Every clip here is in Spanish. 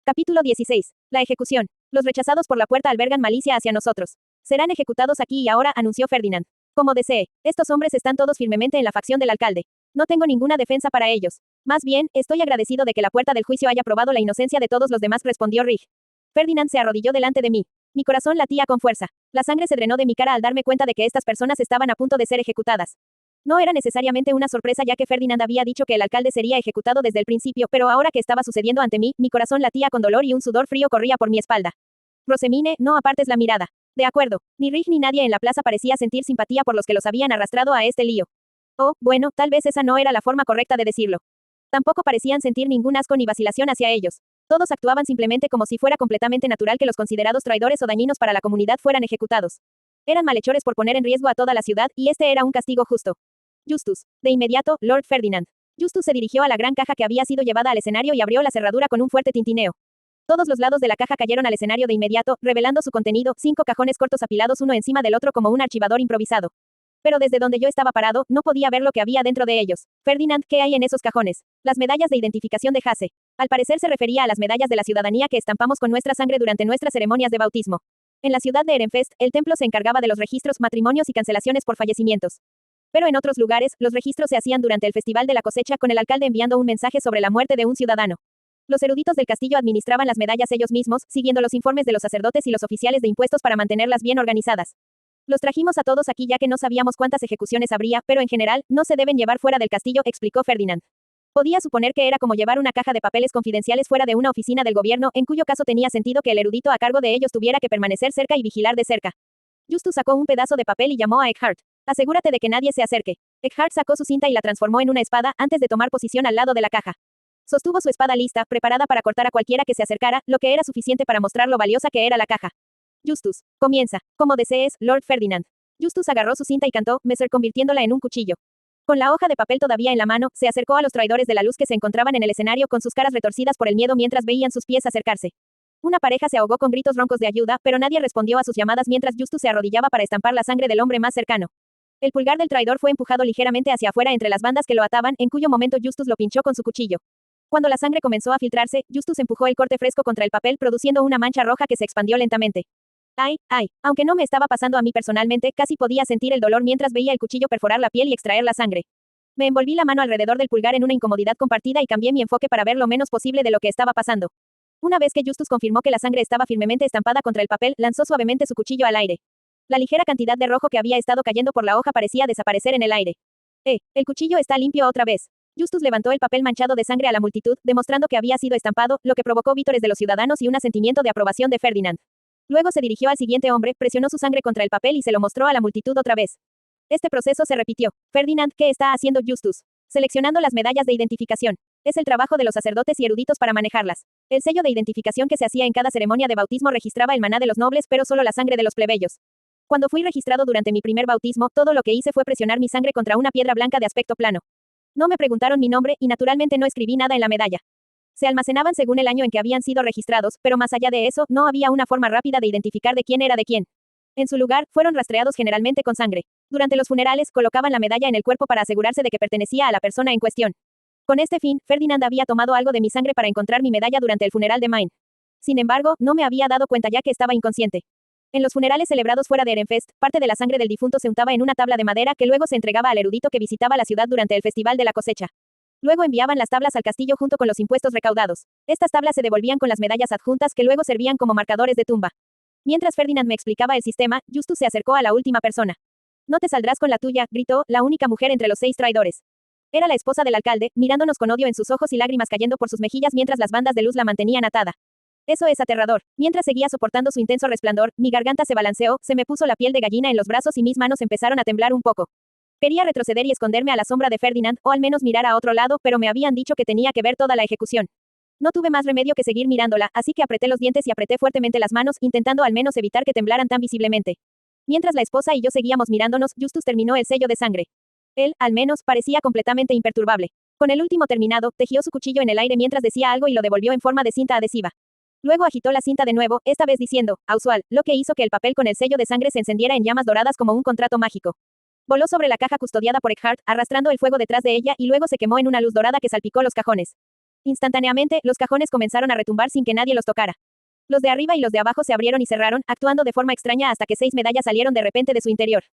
Capítulo 16. La ejecución. Los rechazados por la puerta albergan malicia hacia nosotros. Serán ejecutados aquí y ahora, anunció Ferdinand. Como desee. Estos hombres están todos firmemente en la facción del alcalde. No tengo ninguna defensa para ellos. Más bien, estoy agradecido de que la puerta del juicio haya probado la inocencia de todos los demás, respondió Rig. Ferdinand se arrodilló delante de mí. Mi corazón latía con fuerza. La sangre se drenó de mi cara al darme cuenta de que estas personas estaban a punto de ser ejecutadas. No era necesariamente una sorpresa, ya que Ferdinand había dicho que el alcalde sería ejecutado desde el principio, pero ahora que estaba sucediendo ante mí, mi corazón latía con dolor y un sudor frío corría por mi espalda. Rosemine, no apartes la mirada. De acuerdo. Ni Rig ni nadie en la plaza parecía sentir simpatía por los que los habían arrastrado a este lío. Oh, bueno, tal vez esa no era la forma correcta de decirlo. Tampoco parecían sentir ningún asco ni vacilación hacia ellos. Todos actuaban simplemente como si fuera completamente natural que los considerados traidores o dañinos para la comunidad fueran ejecutados. Eran malhechores por poner en riesgo a toda la ciudad, y este era un castigo justo. Justus. De inmediato, Lord Ferdinand. Justus se dirigió a la gran caja que había sido llevada al escenario y abrió la cerradura con un fuerte tintineo. Todos los lados de la caja cayeron al escenario de inmediato, revelando su contenido, 5 cajones cortos apilados uno encima del otro como un archivador improvisado. Pero desde donde yo estaba parado, no podía ver lo que había dentro de ellos. Ferdinand, ¿qué hay en esos cajones? Las medallas de identificación de Hase. Al parecer se refería a las medallas de la ciudadanía que estampamos con nuestra sangre durante nuestras ceremonias de bautismo. En la ciudad de Ehrenfest, el templo se encargaba de los registros, matrimonios y cancelaciones por fallecimientos. Pero en otros lugares, los registros se hacían durante el Festival de la Cosecha, con el alcalde enviando un mensaje sobre la muerte de un ciudadano. Los eruditos del castillo administraban las medallas ellos mismos, siguiendo los informes de los sacerdotes y los oficiales de impuestos para mantenerlas bien organizadas. Los trajimos a todos aquí ya que no sabíamos cuántas ejecuciones habría, pero en general, no se deben llevar fuera del castillo, explicó Ferdinand. Podía suponer que era como llevar una caja de papeles confidenciales fuera de una oficina del gobierno, en cuyo caso tenía sentido que el erudito a cargo de ellos tuviera que permanecer cerca y vigilar de cerca. Justus sacó un pedazo de papel y llamó a Eckhart. Asegúrate de que nadie se acerque. Eckhart sacó su cinta y la transformó en una espada, antes de tomar posición al lado de la caja. Sostuvo su espada lista, preparada para cortar a cualquiera que se acercara, lo que era suficiente para mostrar lo valiosa que era la caja. Justus, comienza. Como desees, Lord Ferdinand. Justus agarró su cinta y cantó, Messer, convirtiéndola en un cuchillo. Con la hoja de papel todavía en la mano, se acercó a los traidores de la luz que se encontraban en el escenario con sus caras retorcidas por el miedo mientras veían sus pies acercarse. Una pareja se ahogó con gritos roncos de ayuda, pero nadie respondió a sus llamadas mientras Justus se arrodillaba para estampar la sangre del hombre más cercano. El pulgar del traidor fue empujado ligeramente hacia afuera entre las bandas que lo ataban, en cuyo momento Justus lo pinchó con su cuchillo. Cuando la sangre comenzó a filtrarse, Justus empujó el corte fresco contra el papel, produciendo una mancha roja que se expandió lentamente. Ay, ay, aunque no me estaba pasando a mí personalmente, casi podía sentir el dolor mientras veía el cuchillo perforar la piel y extraer la sangre. Me envolví la mano alrededor del pulgar en una incomodidad compartida y cambié mi enfoque para ver lo menos posible de lo que estaba pasando. Una vez que Justus confirmó que la sangre estaba firmemente estampada contra el papel, lanzó suavemente su cuchillo al aire. La ligera cantidad de rojo que había estado cayendo por la hoja parecía desaparecer en el aire. El cuchillo está limpio otra vez. Justus levantó el papel manchado de sangre a la multitud, demostrando que había sido estampado, lo que provocó vítores de los ciudadanos y un asentimiento de aprobación de Ferdinand. Luego se dirigió al siguiente hombre, presionó su sangre contra el papel y se lo mostró a la multitud otra vez. Este proceso se repitió. Ferdinand, ¿qué está haciendo Justus? Seleccionando las medallas de identificación. Es el trabajo de los sacerdotes y eruditos para manejarlas. El sello de identificación que se hacía en cada ceremonia de bautismo registraba el maná de los nobles, pero solo la sangre de los plebeyos. Cuando fui registrado durante mi primer bautismo, todo lo que hice fue presionar mi sangre contra una piedra blanca de aspecto plano. No me preguntaron mi nombre, y naturalmente no escribí nada en la medalla. Se almacenaban según el año en que habían sido registrados, pero más allá de eso, no había una forma rápida de identificar de quién era de quién. En su lugar, fueron rastreados generalmente con sangre. Durante los funerales, colocaban la medalla en el cuerpo para asegurarse de que pertenecía a la persona en cuestión. Con este fin, Ferdinand había tomado algo de mi sangre para encontrar mi medalla durante el funeral de Main. Sin embargo, no me había dado cuenta ya que estaba inconsciente. En los funerales celebrados fuera de Ehrenfest, parte de la sangre del difunto se untaba en una tabla de madera que luego se entregaba al erudito que visitaba la ciudad durante el Festival de la Cosecha. Luego enviaban las tablas al castillo junto con los impuestos recaudados. Estas tablas se devolvían con las medallas adjuntas que luego servían como marcadores de tumba. Mientras Ferdinand me explicaba el sistema, Justus se acercó a la última persona. No te saldrás con la tuya, gritó, la única mujer entre los 6 traidores. Era la esposa del alcalde, mirándonos con odio en sus ojos y lágrimas cayendo por sus mejillas mientras las bandas de luz la mantenían atada. Eso es aterrador. Mientras seguía soportando su intenso resplandor, mi garganta se balanceó, se me puso la piel de gallina en los brazos y mis manos empezaron a temblar un poco. Quería retroceder y esconderme a la sombra de Ferdinand, o al menos mirar a otro lado, pero me habían dicho que tenía que ver toda la ejecución. No tuve más remedio que seguir mirándola, así que apreté los dientes y apreté fuertemente las manos, intentando al menos evitar que temblaran tan visiblemente. Mientras la esposa y yo seguíamos mirándonos, Justus terminó el sello de sangre. Él, al menos, parecía completamente imperturbable. Con el último terminado, tejió su cuchillo en el aire mientras decía algo y lo devolvió en forma de cinta adhesiva. Luego agitó la cinta de nuevo, esta vez diciendo, Ausual, lo que hizo que el papel con el sello de sangre se encendiera en llamas doradas como un contrato mágico. Voló sobre la caja custodiada por Eckhart, arrastrando el fuego detrás de ella y luego se quemó en una luz dorada que salpicó los cajones. Instantáneamente, los cajones comenzaron a retumbar sin que nadie los tocara. Los de arriba y los de abajo se abrieron y cerraron, actuando de forma extraña hasta que 6 medallas salieron de repente de su interior.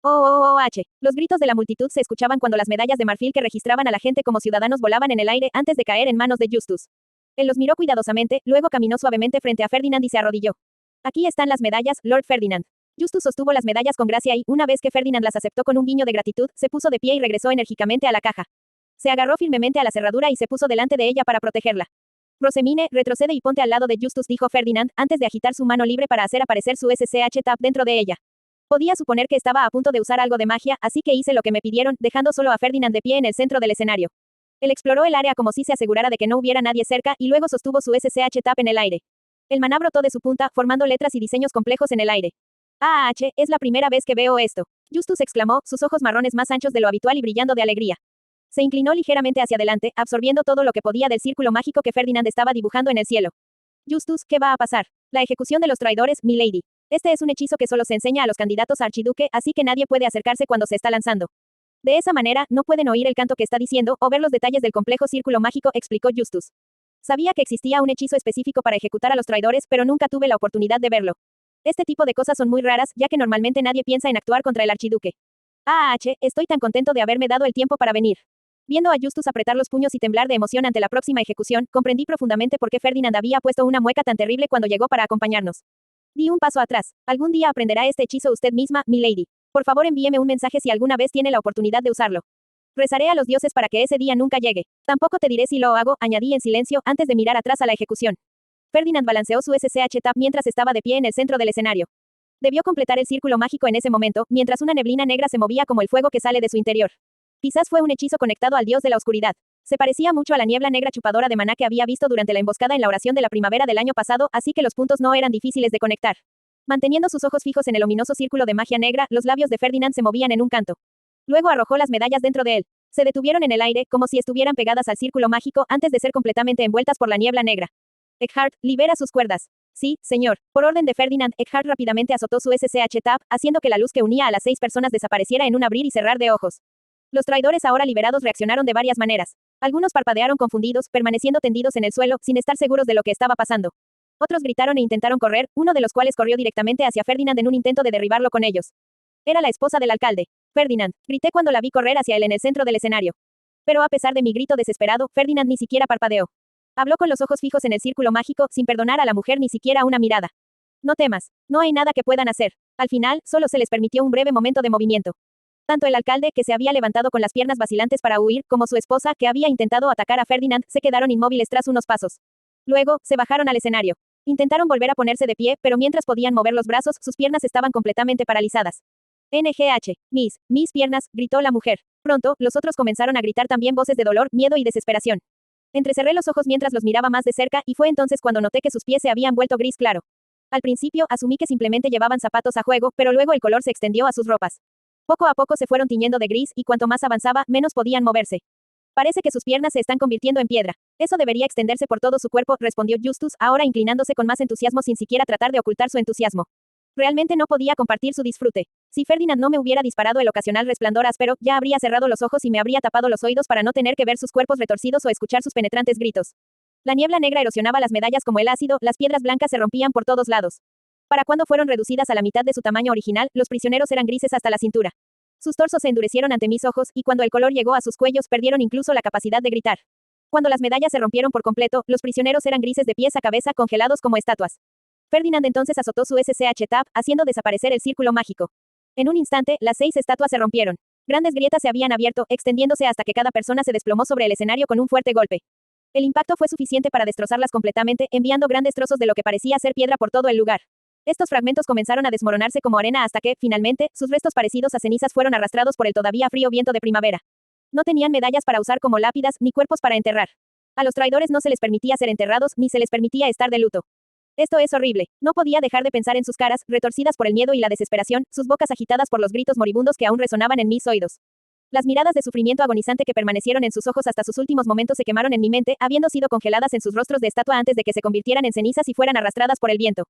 ¡Oh, oh, oh, H! Los gritos de la multitud se escuchaban cuando las medallas de marfil que registraban a la gente como ciudadanos volaban en el aire antes de caer en manos de Justus. Él los miró cuidadosamente, luego caminó suavemente frente a Ferdinand y se arrodilló. Aquí están las medallas, Lord Ferdinand. Justus sostuvo las medallas con gracia y, una vez que Ferdinand las aceptó con un guiño de gratitud, se puso de pie y regresó enérgicamente a la caja. Se agarró firmemente a la cerradura y se puso delante de ella para protegerla. Rosemine, retrocede y ponte al lado de Justus, dijo Ferdinand, antes de agitar su mano libre para hacer aparecer su SCH Tab dentro de ella. Podía suponer que estaba a punto de usar algo de magia, así que hice lo que me pidieron, dejando solo a Ferdinand de pie en el centro del escenario. Él exploró el área como si se asegurara de que no hubiera nadie cerca y luego sostuvo su SCH Tab en el aire. El maná brotó de su punta, formando letras y diseños complejos en el aire. Es la primera vez que veo esto. Justus exclamó, sus ojos marrones más anchos de lo habitual y brillando de alegría. Se inclinó ligeramente hacia adelante, absorbiendo todo lo que podía del círculo mágico que Ferdinand estaba dibujando en el cielo. Justus, ¿qué va a pasar? La ejecución de los traidores, milady. Este es un hechizo que solo se enseña a los candidatos a archiduque, así que nadie puede acercarse cuando se está lanzando. De esa manera, no pueden oír el canto que está diciendo o ver los detalles del complejo círculo mágico, explicó Justus. Sabía que existía un hechizo específico para ejecutar a los traidores, pero nunca tuve la oportunidad de verlo. Este tipo de cosas son muy raras, ya que normalmente nadie piensa en actuar contra el archiduque. Estoy tan contento de haberme dado el tiempo para venir. Viendo a Justus apretar los puños y temblar de emoción ante la próxima ejecución, comprendí profundamente por qué Ferdinand había puesto una mueca tan terrible cuando llegó para acompañarnos. Di un paso atrás. Algún día aprenderá este hechizo usted misma, milady. Por favor envíeme un mensaje si alguna vez tiene la oportunidad de usarlo. Rezaré a los dioses para que ese día nunca llegue. Tampoco te diré si lo hago, añadí en silencio, antes de mirar atrás a la ejecución. Ferdinand balanceó su SCH Tab mientras estaba de pie en el centro del escenario. Debió completar el círculo mágico en ese momento, mientras una neblina negra se movía como el fuego que sale de su interior. Quizás fue un hechizo conectado al dios de la oscuridad. Se parecía mucho a la niebla negra chupadora de maná que había visto durante la emboscada en la oración de la primavera del año pasado, así que los puntos no eran difíciles de conectar. Manteniendo sus ojos fijos en el ominoso círculo de magia negra, los labios de Ferdinand se movían en un canto. Luego arrojó las medallas dentro de él. Se detuvieron en el aire, como si estuvieran pegadas al círculo mágico, antes de ser completamente envueltas por la niebla negra. Eckhart, libera sus cuerdas. Sí, señor. Por orden de Ferdinand, Eckhart rápidamente azotó su SCH Tab, haciendo que la luz que unía a las 6 personas desapareciera en un abrir y cerrar de ojos. Los traidores ahora liberados reaccionaron de varias maneras. Algunos parpadearon confundidos, permaneciendo tendidos en el suelo, sin estar seguros de lo que estaba pasando. Otros gritaron e intentaron correr, uno de los cuales corrió directamente hacia Ferdinand en un intento de derribarlo con ellos. Era la esposa del alcalde. Ferdinand, grité cuando la vi correr hacia él en el centro del escenario. Pero a pesar de mi grito desesperado, Ferdinand ni siquiera parpadeó. Habló con los ojos fijos en el círculo mágico, sin perdonar a la mujer ni siquiera una mirada. No temas. No hay nada que puedan hacer. Al final, solo se les permitió un breve momento de movimiento. Tanto el alcalde, que se había levantado con las piernas vacilantes para huir, como su esposa, que había intentado atacar a Ferdinand, se quedaron inmóviles tras unos pasos. Luego, se bajaron al escenario. Intentaron volver a ponerse de pie, pero mientras podían mover los brazos, sus piernas estaban completamente paralizadas. NGH. Mis piernas, gritó la mujer. Pronto, los otros comenzaron a gritar también voces de dolor, miedo y desesperación. Entrecerré los ojos mientras los miraba más de cerca, y fue entonces cuando noté que sus pies se habían vuelto gris claro. Al principio, asumí que simplemente llevaban zapatos a juego, pero luego el color se extendió a sus ropas. Poco a poco se fueron tiñendo de gris, y cuanto más avanzaba, menos podían moverse. Parece que sus piernas se están convirtiendo en piedra. Eso debería extenderse por todo su cuerpo, respondió Justus, ahora inclinándose con más entusiasmo sin siquiera tratar de ocultar su entusiasmo. Realmente no podía compartir su disfrute. Si Ferdinand no me hubiera disparado el ocasional resplandor áspero, ya habría cerrado los ojos y me habría tapado los oídos para no tener que ver sus cuerpos retorcidos o escuchar sus penetrantes gritos. La niebla negra erosionaba las medallas como el ácido, las piedras blancas se rompían por todos lados. Para cuando fueron reducidas a la mitad de su tamaño original, los prisioneros eran grises hasta la cintura. Sus torsos se endurecieron ante mis ojos, y cuando el color llegó a sus cuellos, perdieron incluso la capacidad de gritar. Cuando las medallas se rompieron por completo, los prisioneros eran grises de pies a cabeza, congelados como estatuas. Ferdinand entonces azotó su SCH Tab, haciendo desaparecer el círculo mágico. En un instante, las 6 estatuas se rompieron. Grandes grietas se habían abierto, extendiéndose hasta que cada persona se desplomó sobre el escenario con un fuerte golpe. El impacto fue suficiente para destrozarlas completamente, enviando grandes trozos de lo que parecía ser piedra por todo el lugar. Estos fragmentos comenzaron a desmoronarse como arena hasta que, finalmente, sus restos parecidos a cenizas fueron arrastrados por el todavía frío viento de primavera. No tenían medallas para usar como lápidas, ni cuerpos para enterrar. A los traidores no se les permitía ser enterrados, ni se les permitía estar de luto. Esto es horrible. No podía dejar de pensar en sus caras, retorcidas por el miedo y la desesperación, sus bocas agitadas por los gritos moribundos que aún resonaban en mis oídos. Las miradas de sufrimiento agonizante que permanecieron en sus ojos hasta sus últimos momentos se quemaron en mi mente, habiendo sido congeladas en sus rostros de estatua antes de que se convirtieran en cenizas y fueran arrastradas por el viento.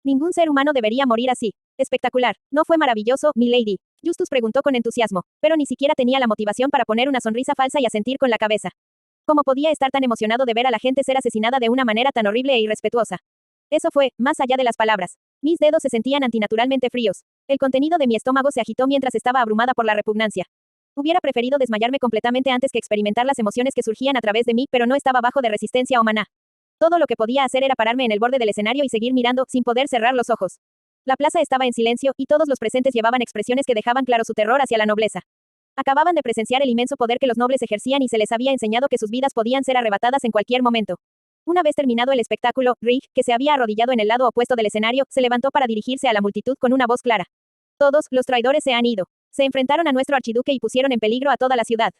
Ningún ser humano debería morir así. Espectacular. ¿No fue maravilloso, milady? Justus preguntó con entusiasmo, pero ni siquiera tenía la motivación para poner una sonrisa falsa y asentir con la cabeza. ¿Cómo podía estar tan emocionado de ver a la gente ser asesinada de una manera tan horrible e irrespetuosa? Eso fue, más allá de las palabras. Mis dedos se sentían antinaturalmente fríos. El contenido de mi estómago se agitó mientras estaba abrumada por la repugnancia. Hubiera preferido desmayarme completamente antes que experimentar las emociones que surgían a través de mí, pero no estaba bajo de resistencia o maná. Todo lo que podía hacer era pararme en el borde del escenario y seguir mirando, sin poder cerrar los ojos. La plaza estaba en silencio, y todos los presentes llevaban expresiones que dejaban claro su terror hacia la nobleza. Acababan de presenciar el inmenso poder que los nobles ejercían y se les había enseñado que sus vidas podían ser arrebatadas en cualquier momento. Una vez terminado el espectáculo, Rick, que se había arrodillado en el lado opuesto del escenario, se levantó para dirigirse a la multitud con una voz clara. Todos, los traidores se han ido. Se enfrentaron a nuestro archiduque y pusieron en peligro a toda la ciudad.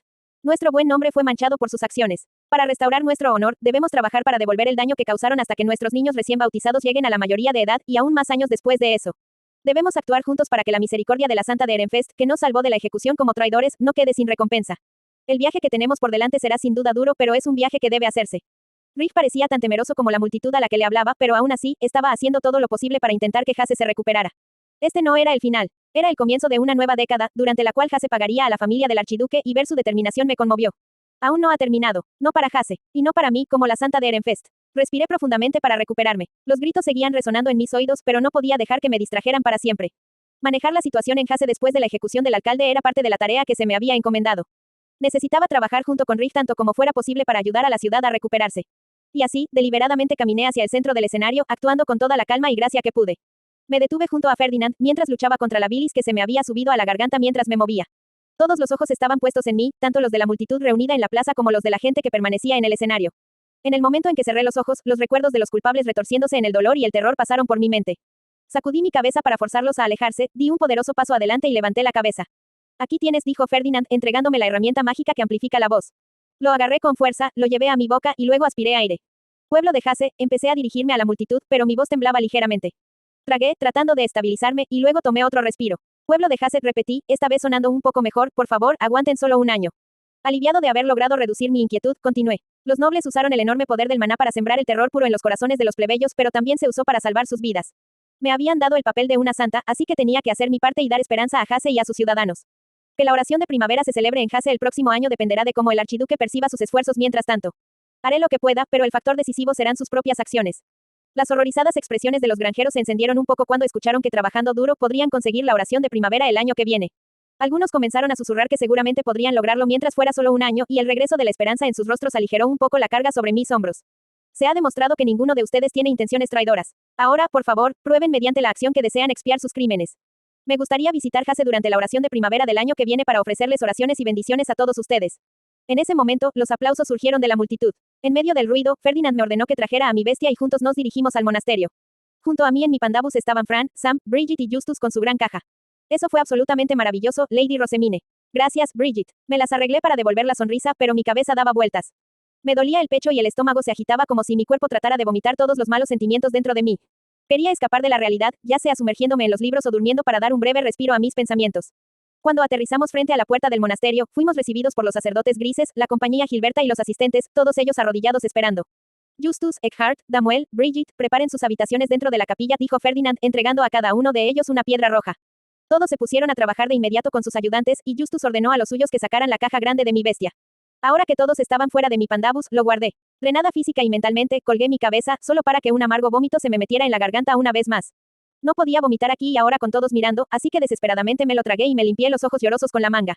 Nuestro buen nombre fue manchado por sus acciones. Para restaurar nuestro honor, debemos trabajar para devolver el daño que causaron hasta que nuestros niños recién bautizados lleguen a la mayoría de edad y aún más años después de eso. Debemos actuar juntos para que la misericordia de la Santa de Ehrenfest, que nos salvó de la ejecución como traidores, no quede sin recompensa. El viaje que tenemos por delante será sin duda duro, pero es un viaje que debe hacerse. Rick parecía tan temeroso como la multitud a la que le hablaba, pero aún así, estaba haciendo todo lo posible para intentar que Hase se recuperara. Este no era el final. Era el comienzo de una nueva década, durante la cual Hase pagaría a la familia del archiduque, y ver su determinación me conmovió. Aún no ha terminado. No para Hase. Y no para mí, como la Santa de Ehrenfest. Respiré profundamente para recuperarme. Los gritos seguían resonando en mis oídos, pero no podía dejar que me distrajeran para siempre. Manejar la situación en Hase después de la ejecución del alcalde era parte de la tarea que se me había encomendado. Necesitaba trabajar junto con Rick tanto como fuera posible para ayudar a la ciudad a recuperarse. Y así, deliberadamente caminé hacia el centro del escenario, actuando con toda la calma y gracia que pude. Me detuve junto a Ferdinand, mientras luchaba contra la bilis que se me había subido a la garganta mientras me movía. Todos los ojos estaban puestos en mí, tanto los de la multitud reunida en la plaza como los de la gente que permanecía en el escenario. En el momento en que cerré los ojos, los recuerdos de los culpables retorciéndose en el dolor y el terror pasaron por mi mente. Sacudí mi cabeza para forzarlos a alejarse, di un poderoso paso adelante y levanté la cabeza. Aquí tienes, dijo Ferdinand, entregándome la herramienta mágica que amplifica la voz. Lo agarré con fuerza, lo llevé a mi boca y luego aspiré aire. Pueblo de Hase, empecé a dirigirme a la multitud, pero mi voz temblaba ligeramente. Tragué, tratando de estabilizarme, y luego tomé otro respiro. Pueblo de Hase, repetí, esta vez sonando un poco mejor, por favor, aguanten solo un año. Aliviado de haber logrado reducir mi inquietud, continué. Los nobles usaron el enorme poder del maná para sembrar el terror puro en los corazones de los plebeyos, pero también se usó para salvar sus vidas. Me habían dado el papel de una santa, así que tenía que hacer mi parte y dar esperanza a Hase y a sus ciudadanos. Que la oración de primavera se celebre en Hase el próximo año dependerá de cómo el archiduque perciba sus esfuerzos mientras tanto. Haré lo que pueda, pero el factor decisivo serán sus propias acciones. Las horrorizadas expresiones de los granjeros se encendieron un poco cuando escucharon que trabajando duro podrían conseguir la oración de primavera el año que viene. Algunos comenzaron a susurrar que seguramente podrían lograrlo mientras fuera solo un año, y el regreso de la esperanza en sus rostros aligeró un poco la carga sobre mis hombros. Se ha demostrado que ninguno de ustedes tiene intenciones traidoras. Ahora, por favor, prueben mediante la acción que desean expiar sus crímenes. Me gustaría visitar Hase durante la oración de primavera del año que viene para ofrecerles oraciones y bendiciones a todos ustedes. En ese momento, los aplausos surgieron de la multitud. En medio del ruido, Ferdinand me ordenó que trajera a mi bestia y juntos nos dirigimos al monasterio. Junto a mí en mi pandabus estaban Fran, Sam, Bridget y Justus con su gran caja. Eso fue absolutamente maravilloso, Lady Rosemine. Gracias, Bridget. Me las arreglé para devolver la sonrisa, pero mi cabeza daba vueltas. Me dolía el pecho y el estómago se agitaba como si mi cuerpo tratara de vomitar todos los malos sentimientos dentro de mí. Quería escapar de la realidad, ya sea sumergiéndome en los libros o durmiendo para dar un breve respiro a mis pensamientos. Cuando aterrizamos frente a la puerta del monasterio, fuimos recibidos por los sacerdotes grises, la compañía Gilberta y los asistentes, todos ellos arrodillados esperando. Justus, Eckhart, Damuel, Bridget, preparen sus habitaciones dentro de la capilla, dijo Ferdinand, entregando a cada uno de ellos una piedra roja. Todos se pusieron a trabajar de inmediato con sus ayudantes, y Justus ordenó a los suyos que sacaran la caja grande de mi bestia. Ahora que todos estaban fuera de mi pandabus, lo guardé. Drenada física y mentalmente, colgué mi cabeza, solo para que un amargo vómito se me metiera en la garganta una vez más. No podía vomitar aquí y ahora con todos mirando, así que desesperadamente me lo tragué y me limpié los ojos llorosos con la manga.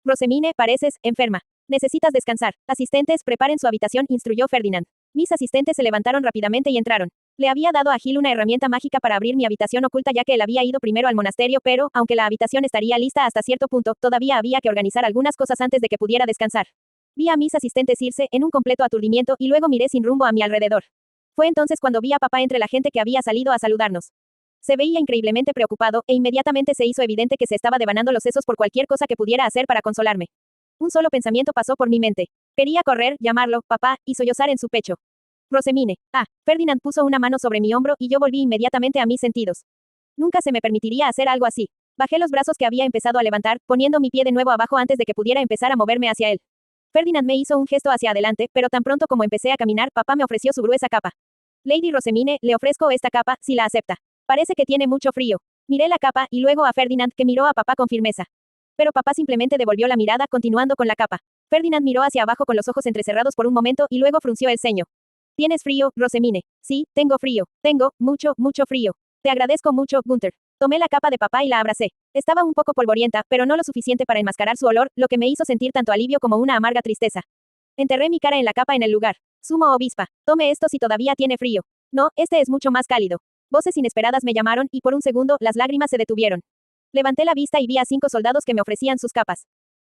Rosemine, pareces enferma. Necesitas descansar. Asistentes, preparen su habitación, instruyó Ferdinand. Mis asistentes se levantaron rápidamente y entraron. Le había dado a Gil una herramienta mágica para abrir mi habitación oculta ya que él había ido primero al monasterio, pero, aunque la habitación estaría lista hasta cierto punto, todavía había que organizar algunas cosas antes de que pudiera descansar. Vi a mis asistentes irse, en un completo aturdimiento, y luego miré sin rumbo a mi alrededor. Fue entonces cuando vi a papá entre la gente que había salido a saludarnos. Se veía increíblemente preocupado, e inmediatamente se hizo evidente que se estaba devanando los sesos por cualquier cosa que pudiera hacer para consolarme. Un solo pensamiento pasó por mi mente. Quería correr, llamarlo, papá, y sollozar en su pecho. Rosemine. Ferdinand puso una mano sobre mi hombro y yo volví inmediatamente a mis sentidos. Nunca se me permitiría hacer algo así. Bajé los brazos que había empezado a levantar, poniendo mi pie de nuevo abajo antes de que pudiera empezar a moverme hacia él. Ferdinand me hizo un gesto hacia adelante, pero tan pronto como empecé a caminar, papá me ofreció su gruesa capa. Lady Rosemine, le ofrezco esta capa, si la acepta. Parece que tiene mucho frío. Miré la capa, y luego a Ferdinand, que miró a papá con firmeza. Pero papá simplemente devolvió la mirada, continuando con la capa. Ferdinand miró hacia abajo con los ojos entrecerrados por un momento y luego frunció el ceño. ¿Tienes frío, Rosemine? Sí, tengo frío. Tengo, mucho, mucho frío. Te agradezco mucho, Gunther. Tomé la capa de papá y la abracé. Estaba un poco polvorienta, pero no lo suficiente para enmascarar su olor, lo que me hizo sentir tanto alivio como una amarga tristeza. Enterré mi cara en la capa en el lugar. Sumo obispa. Tome esto si todavía tiene frío. No, este es mucho más cálido. Voces inesperadas me llamaron y por un segundo las lágrimas se detuvieron. Levanté la vista y vi a 5 soldados que me ofrecían sus capas.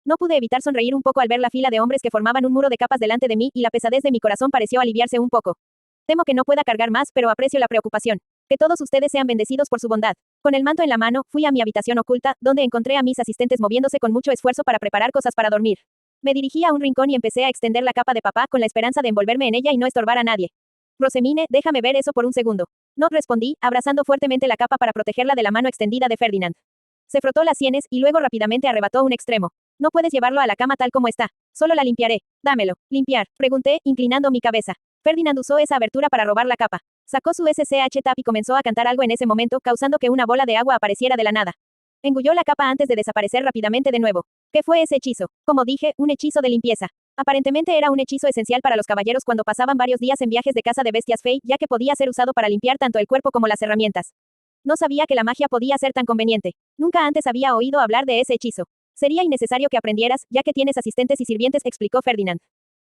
No pude evitar sonreír un poco al ver la fila de hombres que formaban un muro de capas delante de mí y la pesadez de mi corazón pareció aliviarse un poco. Temo que no pueda cargar más, pero aprecio la preocupación. Que todos ustedes sean bendecidos por su bondad. Con el manto en la mano, fui a mi habitación oculta, donde encontré a mis asistentes moviéndose con mucho esfuerzo para preparar cosas para dormir. Me dirigí a un rincón y empecé a extender la capa de papá con la esperanza de envolverme en ella y no estorbar a nadie. Rosemine, déjame ver eso por un segundo. No respondí, abrazando fuertemente la capa para protegerla de la mano extendida de Ferdinand. Se frotó las sienes y luego rápidamente arrebató un extremo. No puedes llevarlo a la cama tal como está. Solo la limpiaré. Dámelo. Limpiar. Pregunté, inclinando mi cabeza. Ferdinand usó esa abertura para robar la capa. Sacó su SCH tap y comenzó a cantar algo en ese momento, causando que una bola de agua apareciera de la nada. Engulló la capa antes de desaparecer rápidamente de nuevo. ¿Qué fue ese hechizo? Como dije, un hechizo de limpieza. Aparentemente era un hechizo esencial para los caballeros cuando pasaban varios días en viajes de caza de bestias fey, ya que podía ser usado para limpiar tanto el cuerpo como las herramientas. No sabía que la magia podía ser tan conveniente. Nunca antes había oído hablar de ese hechizo. Sería innecesario que aprendieras, ya que tienes asistentes y sirvientes, explicó Ferdinand.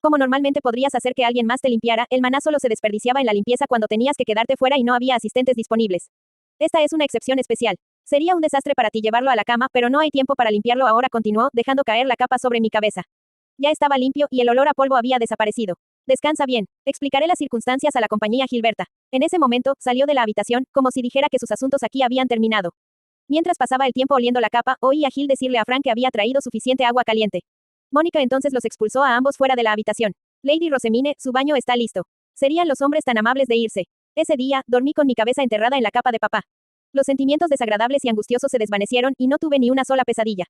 Como normalmente podrías hacer que alguien más te limpiara, el maná solo se desperdiciaba en la limpieza cuando tenías que quedarte fuera y no había asistentes disponibles. Esta es una excepción especial. Sería un desastre para ti llevarlo a la cama, pero no hay tiempo para limpiarlo ahora, continuó, dejando caer la capa sobre mi cabeza. Ya estaba limpio y el olor a polvo había desaparecido. Descansa bien. Explicaré las circunstancias a la compañía Gilberta. En ese momento, salió de la habitación, como si dijera que sus asuntos aquí habían terminado. Mientras pasaba el tiempo oliendo la capa, oí a Gil decirle a Frank que había traído suficiente agua caliente. Mónica entonces los expulsó a ambos fuera de la habitación. Lady Rosemine, su baño está listo. Serían los hombres tan amables de irse. Ese día, dormí con mi cabeza enterrada en la capa de papá. Los sentimientos desagradables y angustiosos se desvanecieron y no tuve ni una sola pesadilla.